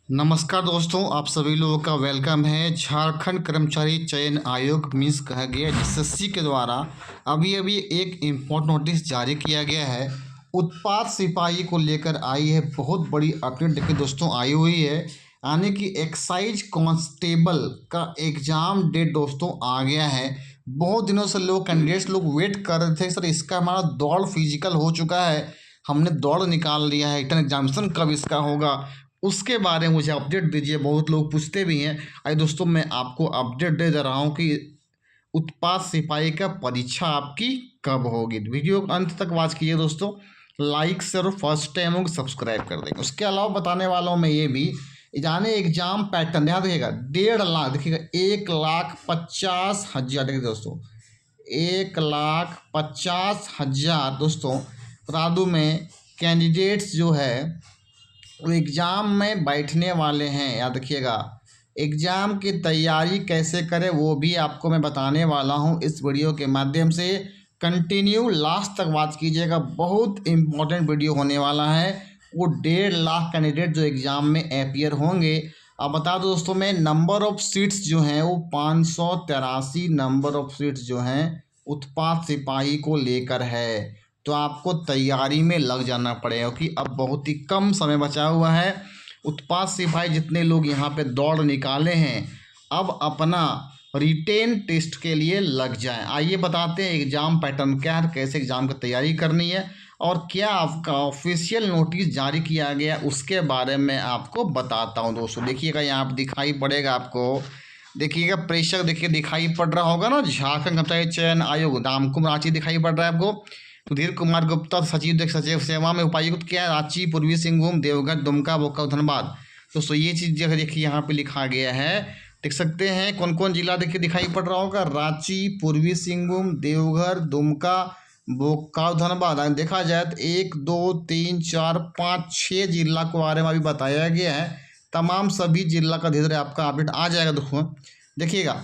नमस्कार दोस्तों, आप सभी लोगों का वेलकम है। झारखंड कर्मचारी चयन आयोग मीन्स कहा गया एसएससी के द्वारा अभी अभी एक इम्पोर्टेंट नोटिस जारी किया गया है। उत्पाद सिपाही को लेकर आई है बहुत बड़ी अपडेट देखिए दोस्तों आई हुई है। यानी कि एक्साइज कांस्टेबल का एग्ज़ाम डेट दोस्तों आ गया है। बहुत दिनों से लोग कैंडिडेट्स लोग वेट कर रहे थे सर, इसका हमारा दौड़ फिजिकल हो चुका है, हमने दौड़ निकाल लिया है, रिटर्न एग्जामिनेशन कब इसका होगा, उसके बारे में मुझे अपडेट दीजिए। बहुत लोग पूछते भी हैं। आइए दोस्तों, मैं आपको अपडेट दे रहा हूँ कि उत्पाद सिपाही का परीक्षा आपकी कब होगी। वीडियो को अंत तक वॉच कीजिए दोस्तों, लाइक शेयर और फर्स्ट टाइम हो सब्सक्राइब कर देंगे। उसके अलावा बताने वाला हूँ मैं ये भी, जाने एग्जाम पैटर्न ध्यान देखिएगा। 1.5 लाख देखिएगा, 1,50,000 देखिए दोस्तों, 1,50,000 दोस्तों रादू में कैंडिडेट्स जो है वो एग्ज़ाम में बैठने वाले हैं। याद रखिएगा, एग्ज़ाम की तैयारी कैसे करें वो भी आपको मैं बताने वाला हूं इस वीडियो के माध्यम से। कंटिन्यू लास्ट तक बात कीजिएगा, बहुत इम्पोर्टेंट वीडियो होने वाला है। वो 1.5 लाख कैंडिडेट जो एग्ज़ाम में अपीयर होंगे। अब बता दो दोस्तों, में नंबर ऑफ़ सीट्स जो हैं वो 583 नंबर ऑफ़ सीट्स जो हैं उत्पाद सिपाही को लेकर है। तो आपको तैयारी में लग जाना पड़ेगा क्योंकि अब बहुत ही कम समय बचा हुआ है। उत्पाद सिपाही जितने लोग यहाँ पे दौड़ निकाले हैं, अब अपना रिटेन टेस्ट के लिए लग जाएं। आइए बताते हैं एग्ज़ाम पैटर्न क्या है, कैसे एग्ज़ाम की तैयारी करनी है और क्या आपका ऑफिशियल नोटिस जारी किया गया उसके बारे में आपको बताता हूँ दोस्तों। देखिएगा यहाँ पर दिखाई पड़ेगा आपको, देखिएगा प्रेशर देखिए दिखाई पड़ रहा होगा ना, झारखंड कर्मचारी चयन आयोग नामकुम रांची दिखाई पड़ रहा है आपको। सुधीर कुमार गुप्ता सचिव देख सचिव सेवा में उपायुक्त क्या है, रांची, पूर्वी सिंहभूम, देवघर, दुमका, बोकारो, धनबाद। दोस्तों ये चीज़ जगह देखिए यहाँ पे लिखा गया है, देख सकते हैं कौन कौन जिला देखिए दिखाई पड़ रहा होगा। रांची, पूर्वी सिंहभूम, देवघर, दुमका, बोकारो, धनबाद। देखा जाए तो 1 2 3 4 5 6 जिला के बारे में अभी बताया गया है। तमाम सभी जिला का धीरे धीरे आपका अपडेट आ जाएगा दोस्तों। देखिएगा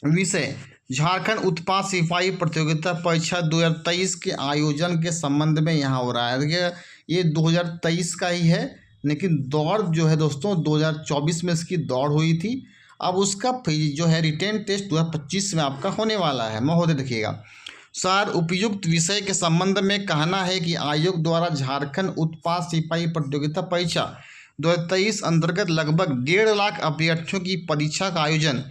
विषय, झारखंड उत्पाद सिपाही प्रतियोगिता परीक्षा 2023 के आयोजन के संबंध में यहाँ हो रहा है। देखिए ये 2023 का ही है, लेकिन दौड़ जो है दोस्तों 2024 में इसकी दौड़ हुई थी। अब उसका जो है रिटेन टेस्ट 2025 में आपका होने वाला है महोदय। देखिएगा सर, उपयुक्त विषय के संबंध में कहना है कि आयोग द्वारा झारखंड उत्पाद सिपाही प्रतियोगिता परीक्षा 2023 अंतर्गत लगभग 1.5 लाख अभ्यर्थियों की परीक्षा का आयोजन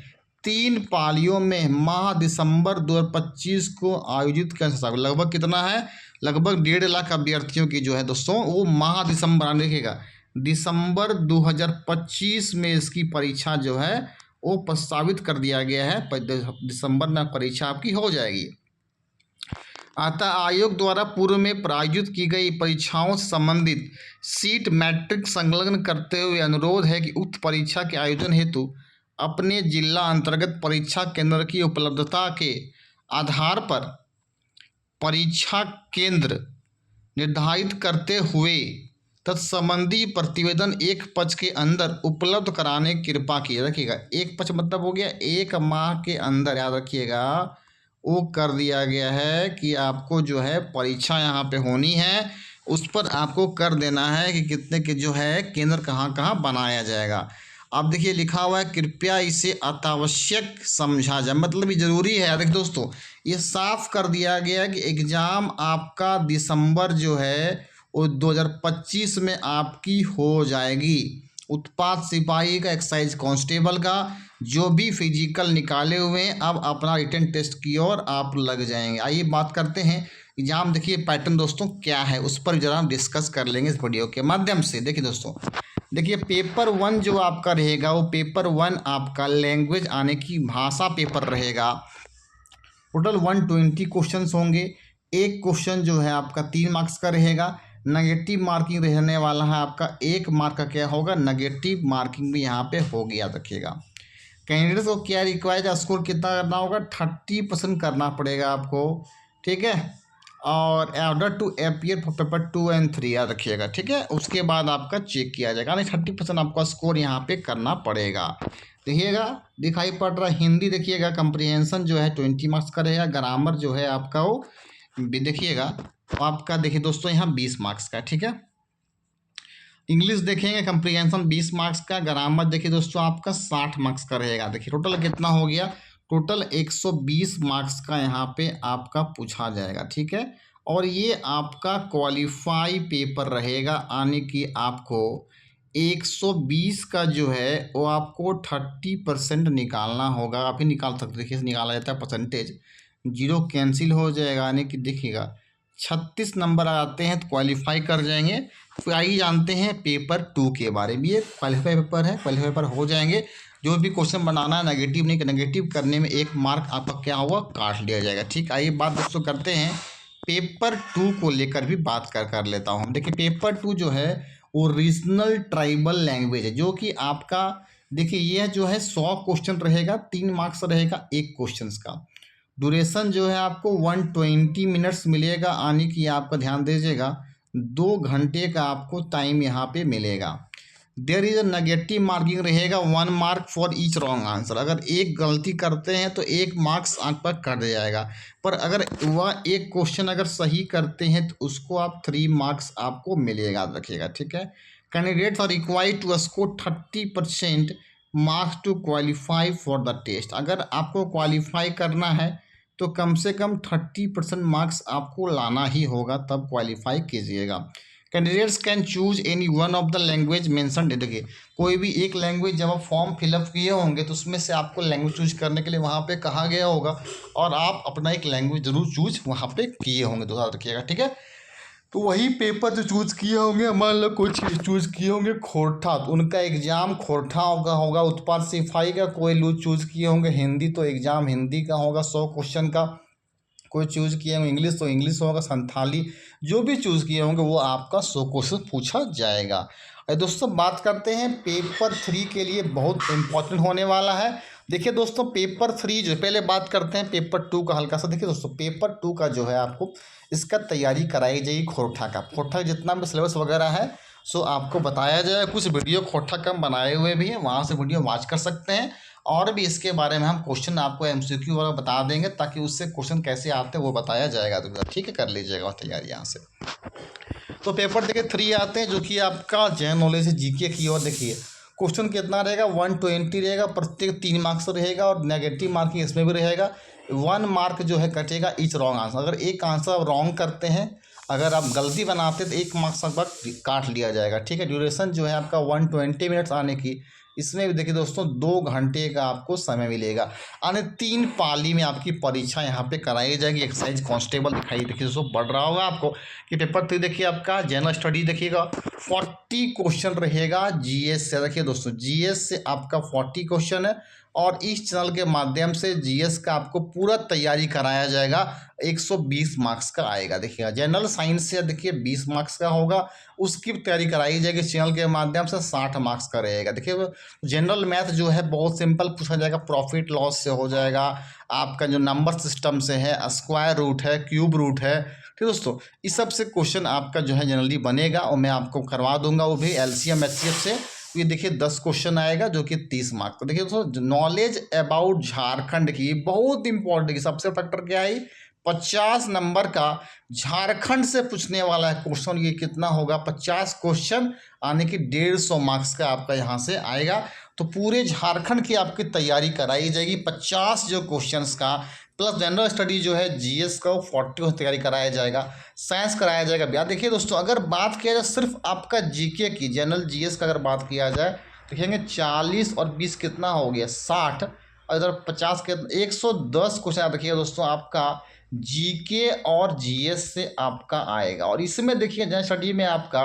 3 पालियों में माह दिसंबर 2025 को आयोजित किया जा सकता। लगभग कितना है, लगभग 1.5 लाख अभ्यर्थियों की जो है दोस्तों वो माह दिसंबर देखिएगा दिसंबर 2025 में इसकी परीक्षा जो है वो प्रस्तावित कर दिया गया है। दिसंबर में परीक्षा आपकी हो जाएगी। अतः आयोग द्वारा पूर्व में प्रायोजित की गई परीक्षाओं से संबंधित सीट मैट्रिक संलग्न करते हुए अनुरोध है कि उक्त परीक्षा के आयोजन हेतु अपने जिला अंतर्गत परीक्षा केंद्र की उपलब्धता के आधार पर परीक्षा केंद्र निर्धारित करते हुए तत्संबंधी प्रतिवेदन एक पक्ष के अंदर उपलब्ध कराने की कृपा की। रखिएगा एक पक्ष मतलब हो गया 1 माह के अंदर, याद रखिएगा वो कर दिया गया है कि आपको जो है परीक्षा यहाँ पे होनी है, उस पर आपको कर देना है कि कितने के जो है केंद्र कहाँ कहाँ बनाया जाएगा। अब देखिए लिखा हुआ है कृपया इसे अत्यावश्यक समझा जाए, मतलब ये ज़रूरी है। देखिए दोस्तों ये साफ कर दिया गया कि एग्ज़ाम आपका दिसंबर जो है वो 2025 में आपकी हो जाएगी। उत्पाद सिपाही का, एक्साइज कांस्टेबल का जो भी फिजिकल निकाले हुए हैं अब अपना रिटन टेस्ट की ओर आप लग जाएंगे। आइए बात करते हैं एग्जाम देखिए पैटर्न दोस्तों क्या है, उस पर जरा हम डिस्कस कर लेंगे इस वीडियो के माध्यम से। देखिए दोस्तों, देखिए पेपर 1 जो आपका रहेगा वो पेपर 1 आपका लैंग्वेज आने की भाषा पेपर रहेगा। टोटल 120 क्वेश्चन होंगे। एक क्वेश्चन जो है आपका 3 मार्क्स का रहेगा। नेगेटिव मार्किंग रहने वाला है आपका 1 मार्क का क्या होगा, नेगेटिव मार्किंग भी यहाँ पे होगी, याद रखिएगा। कैंडिडेट्स को क्या रिक्वायर्ड स्कोर कितना करना होगा, 30% करना पड़ेगा आपको, ठीक है। और order to appear for paper 2 और 3 याद रखिएगा, ठीक है। उसके बाद आपका चेक किया जाएगा, नहीं 30% आपका स्कोर यहाँ पे करना पड़ेगा। देखिएगा दिखाई पड़ रहा है हिंदी, देखिएगा कंप्रीहेंशन जो है 20 मार्क्स का रहेगा। ग्रामर जो है आपका वो देखिएगा आपका देखिए दोस्तों यहाँ 20 मार्क्स का, ठीक है। इंग्लिश देखेंगे कंप्रीहेंशन 20 मार्क्स का, ग्रामर देखिए दोस्तों आपका 60 मार्क्स का रहेगा। देखिए टोटल कितना हो गया, टोटल 120 मार्क्स का यहाँ पे आपका पूछा जाएगा, ठीक है। और ये आपका क्वालिफाई पेपर रहेगा, यानी कि आपको 120 का जो है वो आपको 30% निकालना होगा। आप ही निकाल सकते, देखिए निकाला जाता है परसेंटेज, जीरो कैंसिल हो जाएगा, यानी कि देखिएगा 36 नंबर आते हैं तो क्वालिफाई कर जाएंगे। फिर आइए जानते हैं पेपर 2 के बारे में। ये क्वालिफाई पेपर है, क्वालिफाई पेपर हो जाएंगे। जो भी क्वेश्चन बनाना है नेगेटिव नहीं, नेगेटिव करने में 1 मार्क आपका क्या होगा, काट लिया जाएगा, ठीक। आइए बात दोस्तों करते हैं पेपर 2 को लेकर भी बात कर लेता हूँ। देखिए पेपर 2 जो है वो रीजनल ट्राइबल लैंग्वेज है, जो कि आपका देखिए यह जो है 100 क्वेश्चन रहेगा, 3 मार्क्स रहेगा एक क्वेश्चन का। ड्यूरेशन जो है आपको 120 मिनट्स मिलेगा, यानी कि आपका ध्यान दीजिएगा 2 घंटे का आपको टाइम यहाँ पे मिलेगा। There is a negative marking रहेगा, 1 mark for each wrong answer. अगर एक गलती करते हैं तो 1 मार्क्स आपका कट जाएगा, पर अगर वह एक क्वेश्चन अगर सही करते हैं तो उसको आप 3 मार्क्स आपको मिलेगा, रखिएगा, ठीक है। Candidates are required to score 30% marks to qualify for the test. अगर आपको क्वालिफाई करना है तो कम से कम 30% मार्क्स आपको लाना ही होगा, तब क्वालिफाई कीजिएगा। Candidates can choose any one of the language mention. देखिए कोई भी एक लैंग्वेज, जब आप फॉर्म फिलअप किए होंगे तो उसमें से आपको लैंग्वेज चूज करने के लिए वहाँ पे कहा गया होगा, और आप अपना एक लैंग्वेज जरूर चूज वहाँ पे किए होंगे, तो याद रखिएगा, ठीक है। तो वही पेपर जो चूज किए होंगे, मान लो कुछ चूज किए होंगे खोरठा, तो उनका एग्जाम खोरठा होगा उत्पाद सिपाही का। कोई लोग चूज किए होंगे हिंदी, तो एग्जाम हिंदी का होगा 100 क्वेश्चन का। कोई चूज किए होंगे इंग्लिश, तो इंग्लिश होगा। संथाली, जो भी चूज किए होंगे वो आपका 100 क्वेश्चन पूछा जाएगा। और दोस्तों बात करते हैं पेपर 3 के लिए, बहुत इंपॉर्टेंट होने वाला है। देखिए दोस्तों पेपर 3 जो, पहले बात करते हैं पेपर 2 का हल्का सा। देखिए दोस्तों पेपर 2 का जो है आपको इसका तैयारी कराई जाएगी खोरठा का। खोरठा जितना भी सिलेबस वगैरह है सो आपको बताया जाएगा। कुछ वीडियो खोरठा कम बनाए हुए भी हैं, वहाँ से वीडियो वॉच कर सकते हैं। और भी इसके बारे में हम क्वेश्चन आपको एमसीक्यू वगैरह बता देंगे, ताकि उससे क्वेश्चन कैसे आते हैं वो बताया जाएगा, तो ठीक है, कर लीजिएगा तैयारी यहाँ से। तो पेपर देखिए 3 आते हैं, जो कि आपका जनरल नॉलेज है, जीके की। और देखिए क्वेश्चन कितना रहेगा, 120 रहेगा, प्रत्येक 3 मार्क्स रहेगा, और नेगेटिव मार्किंग इसमें भी रहेगा। 1 मार्क जो है कटेगा ईच रॉन्ग आंसर। अगर एक आंसर आप रॉन्ग करते हैं, अगर आप गलती बनाते हैं तो 1 मार्क्स आपका काट लिया जाएगा, ठीक है। ड्यूरेशन जो है आपका 120 मिनट्स आने की, इसमें भी देखिए दोस्तों 2 घंटे का आपको समय मिलेगा। आने 3 पाली में आपकी परीक्षा यहाँ पे कराई जाएगी। एक्साइज कांस्टेबल दिखाई देखिए दोस्तों बढ़ रहा होगा आपको कि पेपर 3 देखिए आपका जनरल स्टडी देखिएगा 40 क्वेश्चन रहेगा जीएस से। देखिए दोस्तों जीएस से आपका 40 क्वेश्चन है, और इस चैनल के माध्यम से जीएस का आपको पूरा तैयारी कराया जाएगा। 120 मार्क्स का आएगा। देखिएगा जनरल साइंस से देखिए 20 मार्क्स का होगा, उसकी तैयारी कराई जाएगी चैनल के माध्यम से, 60 मार्क्स का रहेगा। देखिए जनरल मैथ जो है बहुत सिंपल पूछा जाएगा, प्रॉफिट लॉस से हो जाएगा, आपका जो नंबर सिस्टम से है, स्क्वायर रूट है, क्यूब रूट है, ठीक दोस्तों। इस सब से क्वेश्चन आपका जो है जनरली बनेगा, और मैं आपको करवा दूंगा वो भी एलसीएम एचसीएफ से। ये देखिए 10 क्वेश्चन आएगा, जो कि 30 मार्क्स। तो देखिए दोस्तों नॉलेज अबाउट झारखंड की बहुत इंपॉर्टेंट, सबसे फैक्टर क्या है, 50 नंबर का झारखंड से पूछने वाला है क्वेश्चन। ये कितना होगा, 50 क्वेश्चन आने की 150 मार्क्स का आपका यहाँ से आएगा। तो पूरे झारखंड की आपकी तैयारी कराई जाएगी 50 जो क्वेश्चंस का, प्लस जनरल स्टडी जो है जीएस का 40 तैयारी कराया जाएगा, साइंस कराया जाएगा। याद देखिए दोस्तों अगर बात किया जाए सिर्फ आपका जीके की, जनरल जीएस का अगर बात किया जाए, देखेंगे 40 और 20 कितना हो गया 60, और इधर 50 के 110 क्वेश्चन। याद रखिए दोस्तों आपका जीके और जीएस से आपका आएगा। और इसमें देखिए जनरल स्टडी में आपका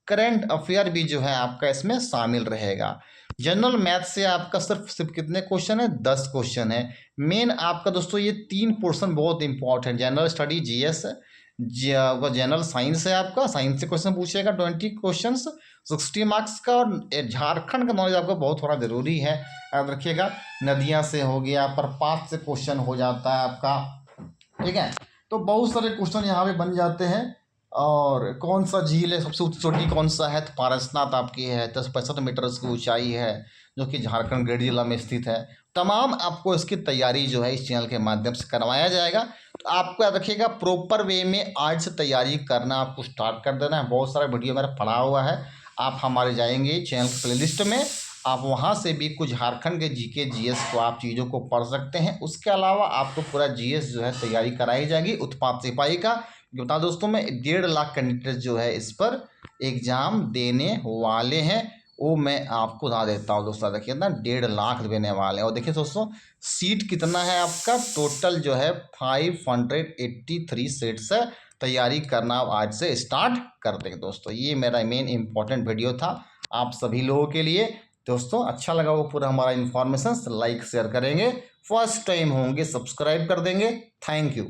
करंट अफेयर भी जो है आपका इसमें शामिल रहेगा। जनरल मैथ से आपका सिर्फ कितने क्वेश्चन है, 10 क्वेश्चन है। मेन आपका दोस्तों ये 3 पोर्शन बहुत important, general study GS general science है आपका, साइंस से क्वेश्चन पूछेगा 20 क्वेश्चन 60 मार्क्स का। और झारखंड का नॉलेज आपका बहुत थोड़ा जरूरी है, याद रखिएगा। नदियाँ से हो गया, प्रपात से क्वेश्चन हो जाता है आपका, ठीक है। तो बहुत सारे क्वेश्चन यहाँ पे बन जाते हैं। और कौन सा झील है सबसे ऊंची चोटी कौन सा है, तो पारसनाथ आपकी है, 1065 मीटर की ऊंचाई है, जो कि झारखंड गिरिडीह जिला में स्थित है। तमाम आपको इसकी तैयारी जो है इस चैनल के माध्यम से करवाया जाएगा। तो आपको याद रखिएगा प्रॉपर वे में आज से तैयारी करना आपको स्टार्ट कर देना है। बहुत सारा वीडियो मेरा पड़ा हुआ है, आप हमारे जाएंगे चैनल प्लेलिस्ट में, आप वहां से भी कुछ झारखंड के जीके जीएस को आप चीज़ों को पढ़ सकते हैं। उसके अलावा आपको पूरा जीएस जो है तैयारी कराई जाएगी उत्पाद सिपाही का। बता दोस्तों मैं 1.5 लाख कैंडिडेट जो है इस पर एग्ज़ाम देने वाले हैं, वो मैं आपको बता देता हूँ दोस्तों। देखिए ना 1.5 लाख देने वाले हैं। और देखिए दोस्तों सीट कितना है आपका, टोटल जो है 583 सीट्स है। तैयारी करना आज से स्टार्ट कर देंगे दोस्तों। ये मेरा मेन इंपॉर्टेंट वीडियो था आप सभी लोगों के लिए दोस्तों। अच्छा लगा वो पूरा हमारा इन्फॉर्मेशन, लाइक शेयर करेंगे, फर्स्ट टाइम होंगे सब्सक्राइब कर देंगे। Thank you.